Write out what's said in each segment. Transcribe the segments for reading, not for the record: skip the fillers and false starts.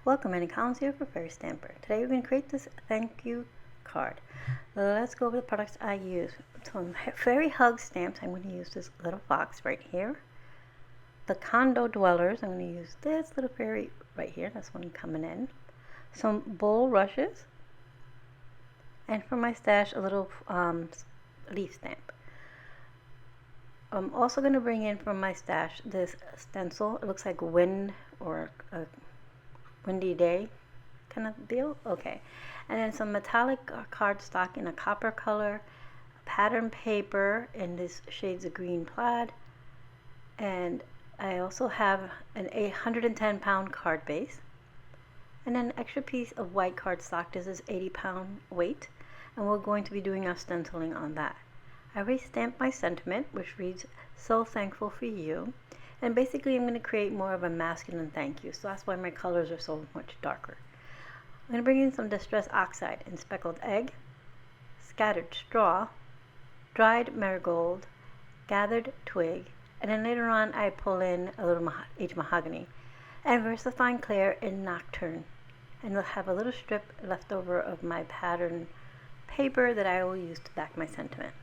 Welcome, Annie Collins here for Fairy Stamper. Today we're going to create this thank you card. Let's go over the products I use. Some Fairy Hug stamps. I'm going to use this little fox right here. The Condo Dwellers. I'm going to use this little fairy right here. That's one coming in. Some Bulrushes. And for my stash, a little leaf stamp. I'm also going to bring in from my stash this stencil. It looks like wind or a windy day kind of deal. Okay, and then some metallic cardstock in a copper color, pattern paper in this shades of green plaid, and I also have an 110-pound card base, and then an extra piece of white cardstock. This is 80-pound weight, and we're going to be doing our stenciling on that. I already stamped my sentiment, which reads, "So thankful for you." And basically I'm going to create more of a masculine thank you, so that's why my colors are so much darker. I'm going to bring in some Distress Oxide and Speckled Egg, Scattered Straw, Dried Marigold, Gathered Twig, and then later on I pull in a little aged Mahogany, and VersaFine Clair in Nocturne. And we'll have a little strip left over of my pattern paper that I will use to back my sentiment.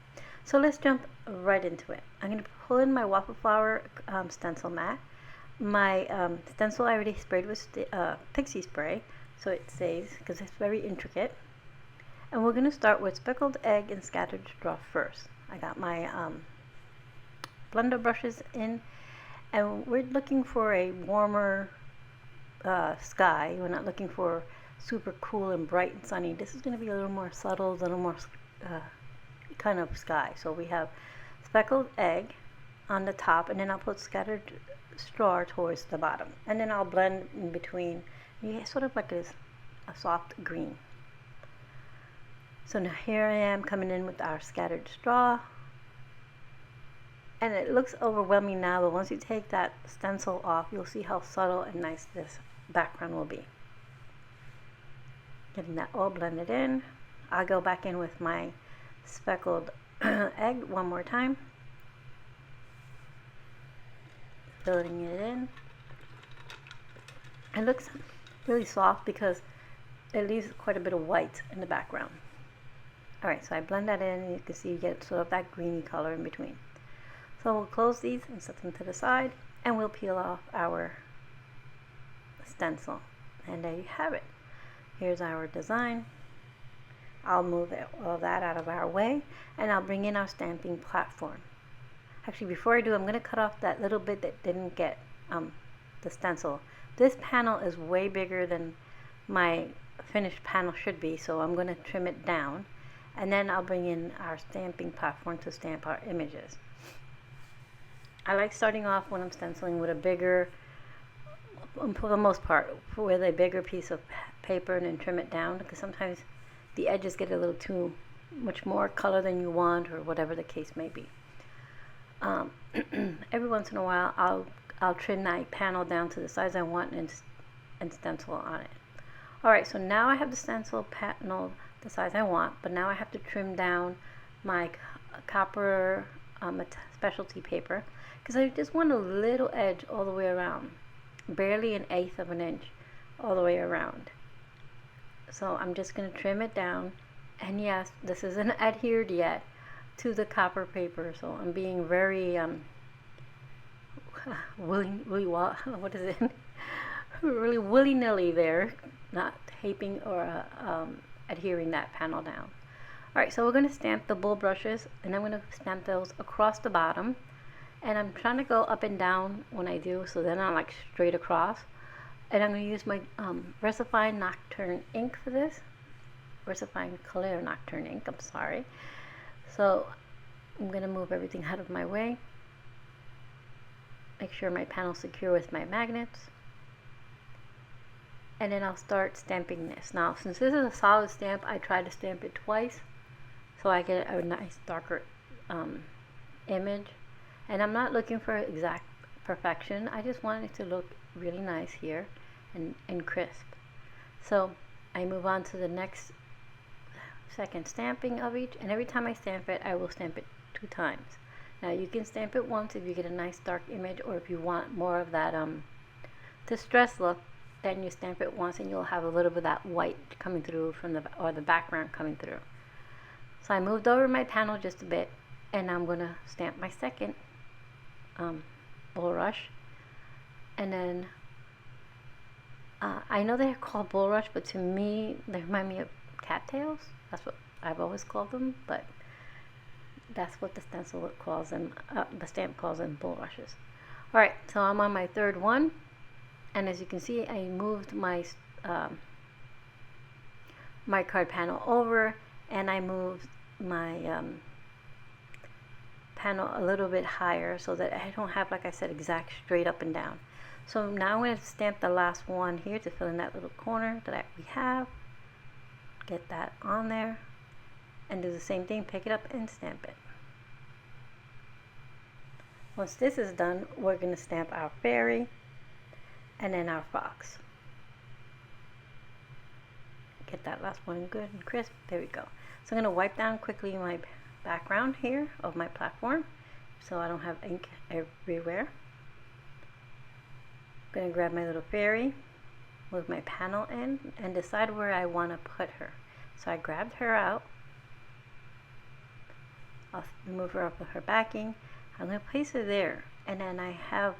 So let's jump right into it. I'm going to pull in my waffle flower stencil mat. My stencil I already sprayed with pixie spray, so it stays because it's very intricate. And we're going to start with Speckled Egg and Scattered Straw first. I got my blender brushes in, and we're looking for a warmer sky. We're not looking for super cool and bright and sunny. This is going to be a little more subtle, a little more kind of sky. So we have Speckled Egg on the top, and then I'll put Scattered Straw towards the bottom, and then I'll blend in between. Yeah, sort of like a soft green. So now here I am coming in with our Scattered Straw, and it looks overwhelming now, but once you take that stencil off, you'll see how subtle and nice this background will be. Getting that all blended in, I'll go back in with my Speckled Egg one more time, filling it in. It looks really soft because it leaves quite a bit of white in the background. Alright, so I blend that in, and you can see you get sort of that greeny color in between. So we'll close these and set them to the side, and we'll peel off our stencil. And there you have it. Here's our design. I'll move all that out of our way, and I'll bring in our stamping platform. Actually, before I do, I'm going to cut off that little bit that didn't get the stencil. This panel is way bigger than my finished panel should be, so I'm going to trim it down, and then I'll bring in our stamping platform to stamp our images. I like starting off when I'm stenciling with a bigger, for the most part, with a bigger piece of paper, and then trim it down, because sometimes the edges get a little too much more color than you want, or whatever the case may be. Every once in a while I'll trim my panel down to the size I want and stencil on it. Alright, so now I have the stencil panel the size I want, but now I have to trim down my copper specialty paper, because I just want a little edge all the way around, barely 1/8 of an inch all the way around. So I'm just going to trim it down, and yes, this isn't adhered yet to the copper paper, so I'm being very really willy-nilly there, not taping or adhering that panel down. Alright, so we're going to stamp the Bulrushes, and I'm going to stamp those across the bottom, and I'm trying to go up and down when I do, so they're not like straight across. And I'm going to use my VersaFine Nocturne ink for this. VersaFine Clair Nocturne ink, I'm sorry. So I'm going to move everything out of my way. Make sure my panel's secure with my magnets. And then I'll start stamping this. Now, since this is a solid stamp, I try to stamp it twice, so I get a nice darker image. And I'm not looking for exact perfection. I just want it to look really nice here and crisp. So I move on to the next second stamping of each, and every time I stamp it, I will stamp it 2 times. Now you can stamp it once if you get a nice dark image, or if you want more of that distress look, then you stamp it once and you'll have a little bit of that white coming through from the background coming through. So I moved over my panel just a bit, and I'm going to stamp my second bulrush. And then I know they're called bulrush, but to me they remind me of cattails. That's what I've always called them, but that's what the stencil calls them, the stamp calls them bulrushes. Alright, so I'm on my third one, and as you can see, I moved my my card panel over, and I moved my panel a little bit higher so that I don't have, like I said, exact straight up and down. So now I'm going to stamp the last one here to fill in that little corner that we have. Get that on there, and do the same thing, pick it up and stamp it. Once this is done, we're going to stamp our fairy and then our fox. Get that last one good and crisp. There we go. So I'm going to wipe down quickly my background here of my platform so I don't have ink everywhere. I'm going to grab my little fairy, move my panel in, and decide where I want to put her. So I grabbed her out. I'll remove her off of her backing. I'm going to place her there, and then I have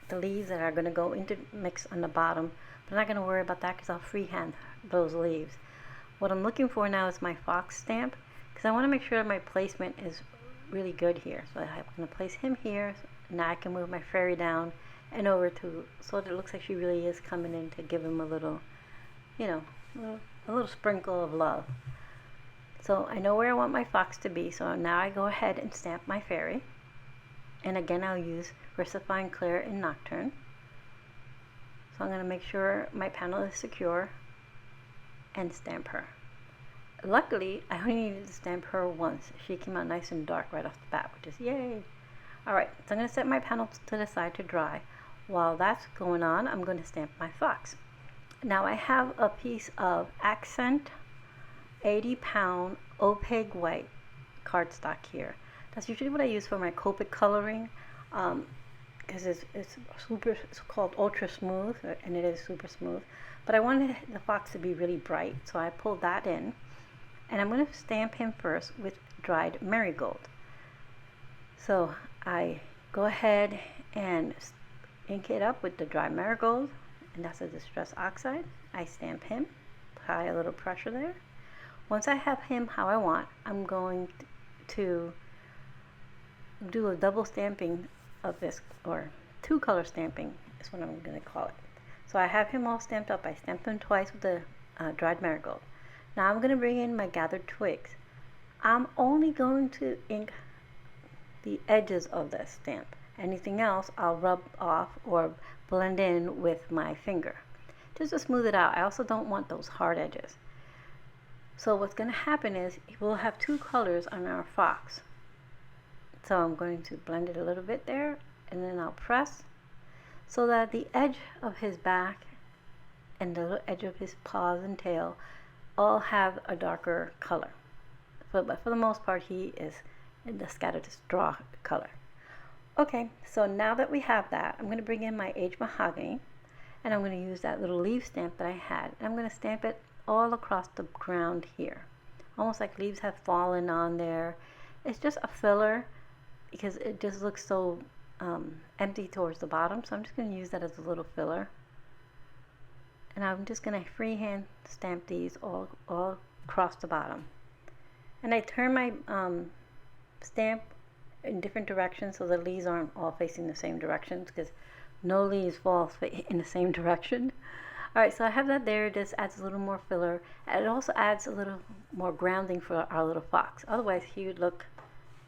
the leaves that are going to go into mix on the bottom. But I'm not going to worry about that because I'll freehand those leaves. What I'm looking for now is my fox stamp, because I want to make sure my placement is really good here. So I'm going to place him here. Now I can move my fairy down and over to, so that it looks like she really is coming in to give him a little, you know, a little sprinkle of love. So I know where I want my fox to be, so now I go ahead and stamp my fairy. And again, I'll use VersaFine, Clair, and Nocturne. So I'm going to make sure my panel is secure and stamp her. Luckily, I only needed to stamp her once. She came out nice and dark right off the bat, which is yay. Alright, so I'm going to set my panel to the side to dry. While that's going on, I'm going to stamp my fox. Now I have a piece of accent 80-pound opaque white cardstock here. That's usually what I use for my Copic coloring, because it's called ultra smooth, and it is super smooth. But I wanted the fox to be really bright, so I pulled that in, and I'm going to stamp him first with dried marigold. So I go ahead and ink it up with the dried marigold, and that's a distress oxide. I stamp him, apply a little pressure there. Once I have him how I want, I'm going to do a double stamping of this, or two color stamping is what I'm going to call it. So I have him all stamped up. I stamped him twice with the dried marigold. Now I'm going to bring in my gathered twigs. I'm only going to ink the edges of the stamp. Anything else I'll rub off or blend in with my finger just to smooth it out. I also don't want those hard edges. So what's going to happen is we'll have two colors on our fox. So I'm going to blend it a little bit there, and then I'll press so that the edge of his back and the edge of his paws and tail all have a darker color. But for the most part, he is in the scattered straw color. Okay, so now that we have that, I'm going to bring in my aged mahogany, and I'm going to use that little leaf stamp that I had. And I'm going to stamp it all across the ground here, almost like leaves have fallen on there. It's just a filler because it just looks so empty towards the bottom, so I'm just going to use that as a little filler. And I'm just going to freehand stamp these all across the bottom. And I turn my stamp in different directions so the leaves aren't all facing the same directions, because no leaves fall in the same direction. Alright, so I have that there. This adds a little more filler, and it also adds a little more grounding for our little fox. Otherwise he would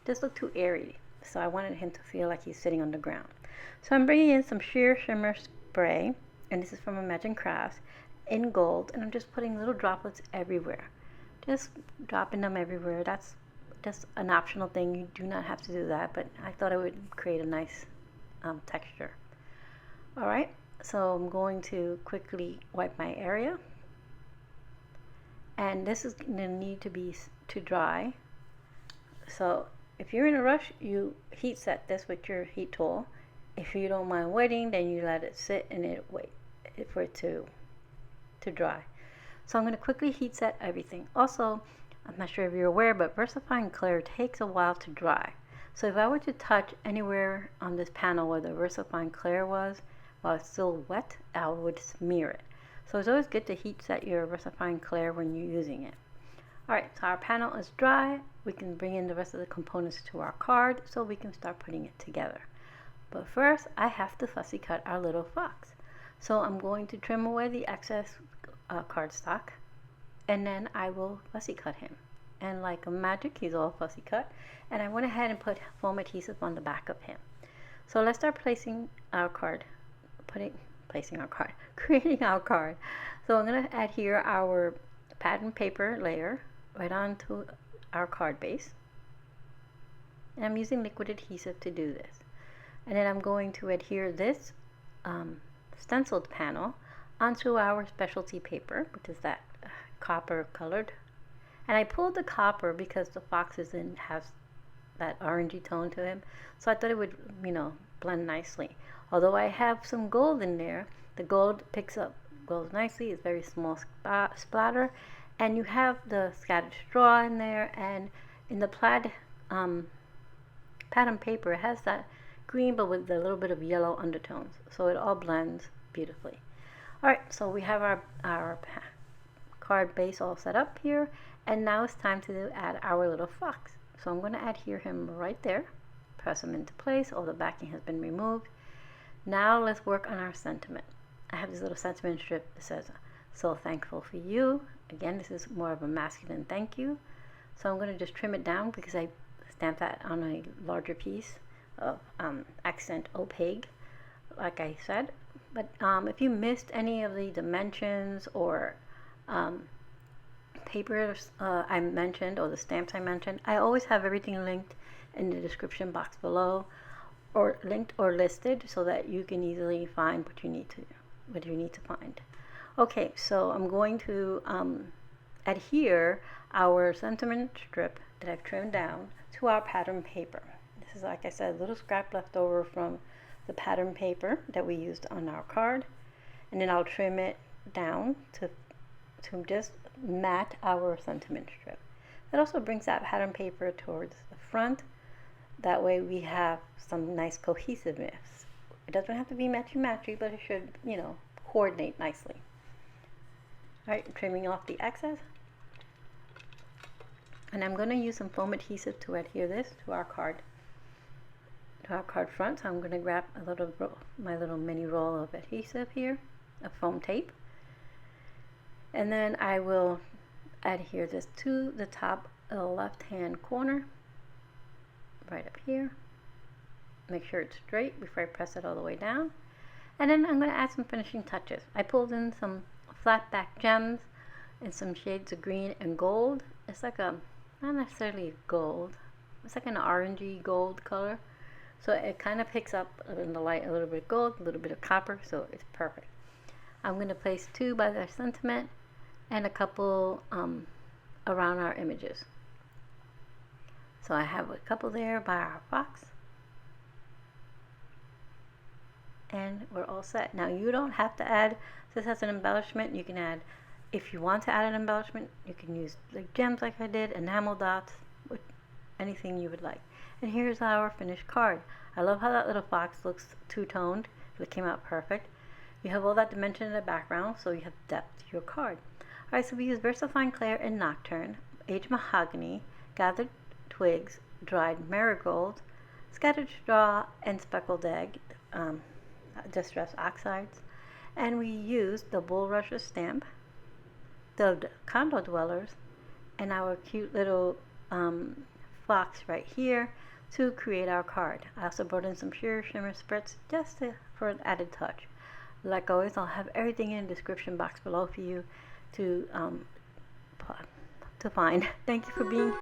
just look too airy, so I wanted him to feel like he's sitting on the ground. So I'm bringing in some sheer shimmer spray, and this is from Imagine Crafts, in gold, and I'm just putting little droplets everywhere. Just dropping them everywhere. That's just an optional thing. You do not have to do that, but I thought it would create a nice texture. Alright, so I'm going to quickly wipe my area, and this is going to need to dry. So if you're in a rush, you heat set this with your heat tool, If you don't mind waiting, then you let it sit and it wait for it to dry. So I'm going to quickly heat set everything. Also, I'm not sure if you're aware, but VersaFine Clair takes a while to dry. So if I were to touch anywhere on this panel where the VersaFine Clair was, while it's still wet, I would smear it. So it's always good to heat set your VersaFine Clair when you're using it. Alright, so our panel is dry. We can bring in the rest of the components to our card so we can start putting it together. But first, I have to fussy cut our little fox. So I'm going to trim away the excess cardstock, and then I will fussy cut him. And like a magic, he's all fussy cut. And I went ahead and put foam adhesive on the back of him. So let's start placing our card, creating our card. So I'm going to adhere our pattern paper layer right onto our card base. And I'm using liquid adhesive to do this. And then I'm going to adhere this stenciled panel onto our specialty paper, which is that copper colored. And I pulled the copper because the fox has that orangey tone to him, so I thought it would, blend nicely. Although I have some gold in there, the gold goes nicely. It's very small splatter, and you have the scattered straw in there, and in the plaid pattern paper, it has that green but with a little bit of yellow undertones, so it all blends beautifully. Alright, so we have our card base all set up here, and now it's time to add our little fox. So I'm going to adhere him right there, press him into place. All the backing has been removed. Now let's work on our sentiment. I have this little sentiment strip that says, "So thankful for you." Again, this is more of a masculine thank you. So I'm going to just trim it down because I stamped that on a larger piece of accent opaque, like I said. But if you missed any of the dimensions or papers I mentioned, or the stamps I mentioned, I always have everything linked in the description box below, or linked or listed, so that you can easily find what you need to find. Okay, so I'm going to adhere our sentiment strip that I've trimmed down to our pattern paper. This is, like I said, a little scrap left over from the pattern paper that we used on our card, and then I'll trim it down to just mat our sentiment strip. That also brings that pattern paper towards the front. That way we have some nice cohesiveness. It doesn't have to be matchy-matchy, but it should, coordinate nicely. Alright, trimming off the excess. And I'm going to use some foam adhesive to adhere this to our card front. So I'm going to grab my little mini roll of adhesive here, of foam tape. And then I will adhere this to the top left hand corner, right up here. Make sure it's straight before I press it all the way down. And then I'm going to add some finishing touches. I pulled in some flat back gems and some shades of green and gold. It's like not necessarily gold, it's like an orangey gold color. So it kind of picks up in the light a little bit of gold, a little bit of copper, so it's perfect. I'm going to place 2 by their sentiment and a couple around our images. So I have a couple there by our fox. And we're all set. Now you don't have to add, this as an embellishment, you can add, if you want to add an embellishment, you can use like gems like I did, enamel dots, anything you would like. And here's our finished card. I love how that little fox looks two-toned. It came out perfect. You have all that dimension in the background, so you have depth to your card. Alright, so we use VersaFine Clair and Nocturne, aged mahogany, gathered twigs, dried marigold, scattered straw, and speckled egg, distressed oxides. And we used the Bulrushes stamp, the Condo dwellers, and our cute little fox right here to create our card. I also brought in some sheer shimmer spritz just for an added touch. Like always, I'll have everything in the description box below for you to find. Thank you for being